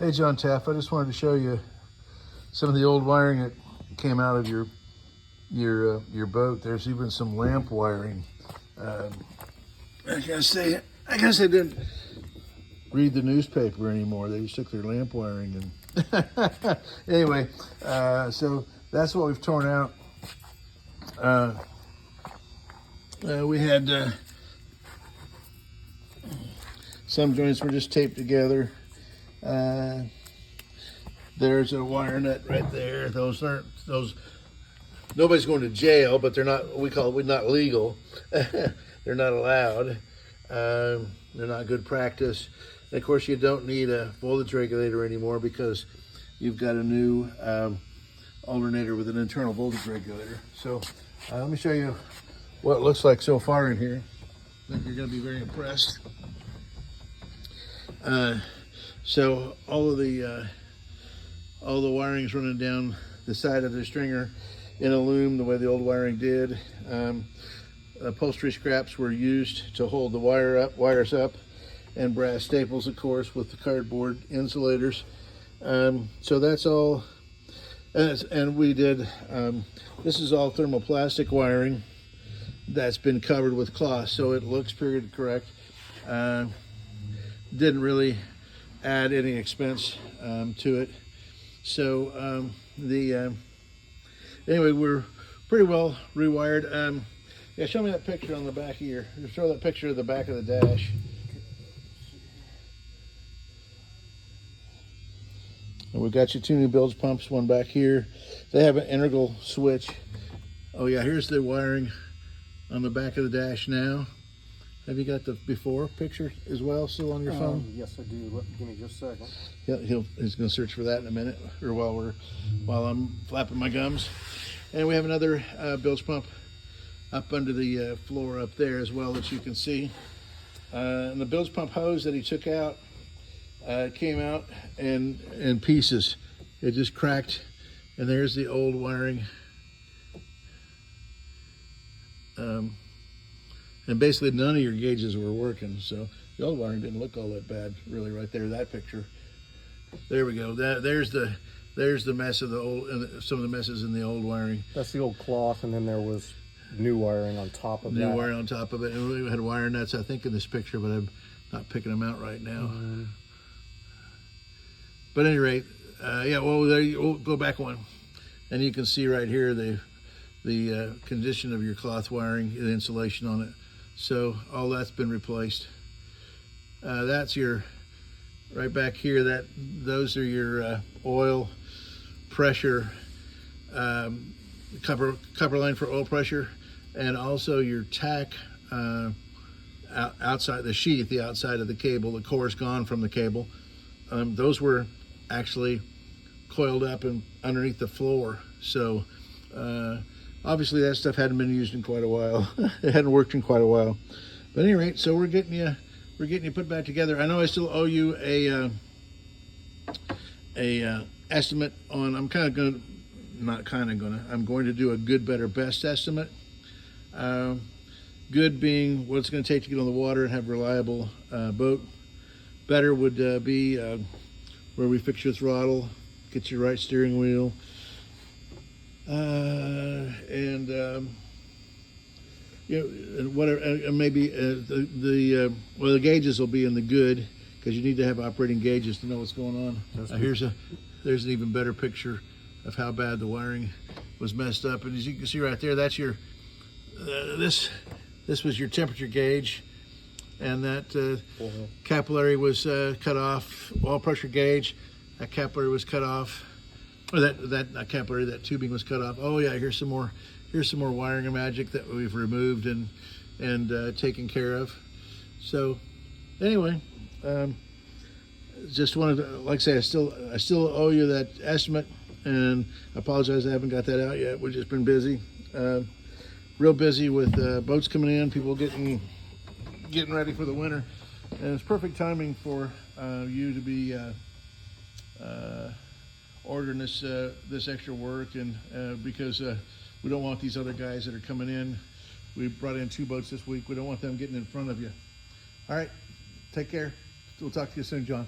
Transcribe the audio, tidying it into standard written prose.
Hey, John Taff, I just wanted to show you some of the old wiring that came out of your boat. There's even some lamp wiring. I guess they didn't read the newspaper anymore. They just took their lamp wiring and anyway, so that's what we've torn out. We had some joints were just taped together. There's a wire nut right there. Those nobody's going to jail, but they're not, we're not legal. They're not allowed. They're not good practice. And of course, you don't need a voltage regulator anymore because you've got a new alternator with an internal voltage regulator. So let me show you what it looks like so far in here. I think you're going to be very impressed. So all the wiring's running down the side of the stringer in a loom the way the old wiring did. Upholstery scraps were used to hold the wires up, and brass staples, of course, with the cardboard insulators. So that's all. And we did. This is all thermoplastic wiring that's been covered with cloth, so it looks period correct. Didn't really add any expense to it. So anyway, we're pretty well rewired. Yeah, show me that picture on the back of show that picture of the back of the dash. And we've got your two new bilge pumps, one back here. They have an integral switch. Oh yeah, here's the wiring on the back of the dash now. Have you got the before picture as well still on your phone? Yes, I do. Give me just a second. Yeah, he's going to search for that in a minute, or while I'm flapping my gums. And we have another bilge pump up under the floor up there as well that you can see. And the bilge pump hose that he took out came out in pieces. It just cracked, and there's the old wiring. And basically none of your gauges were working, so the old wiring didn't look all that bad, really, right there, that picture. There we go. There's the mess of the old, some of the messes in the old wiring. That's the old cloth, and then there was new wiring on top of that. New wiring on top of it, and we had wire nuts, I think, in this picture, but I'm not picking them out right now. But at any rate, yeah, well, we'll go back one, and you can see right here the condition of your cloth wiring, the insulation on it. So all that's been replaced. That's your, right back here, those are your oil pressure, copper line for oil pressure, and also your tack outside the sheath, the outside of the cable. The core's gone from the cable. Those were actually coiled up and underneath the floor. So obviously that stuff hadn't been used in quite a while. It hadn't worked in quite a while. But at any rate, so we're getting you put back together. I know I still owe you a estimate on. I'm going to do a good, better, best estimate. Good being what it's going to take to get on the water and have a reliable boat. Better would be where we fix your throttle, get your right steering wheel, and you know, and whatever, and maybe the gauges will be in the good, because you need to have operating gauges to know what's going on. There's an even better picture of how bad the wiring was messed up, and as you can see right there, that's your this was your temperature gauge, and that capillary was cut off. Oil pressure gauge, that capillary was cut off. Or that capillary, that tubing was cut off. Oh yeah, here's some more wiring magic that we've removed and taken care of. So anyway, just wanted to, like I say, I still owe you that estimate, and I apologize I haven't got that out yet. We've just been busy, real busy with boats coming in, people getting ready for the winter, and it's perfect timing for you to be ordering this extra work, and because we don't want these other guys that are coming in. We brought in 2 boats this week. We don't want them getting in front of you. All right, take care. We'll talk to you soon, John.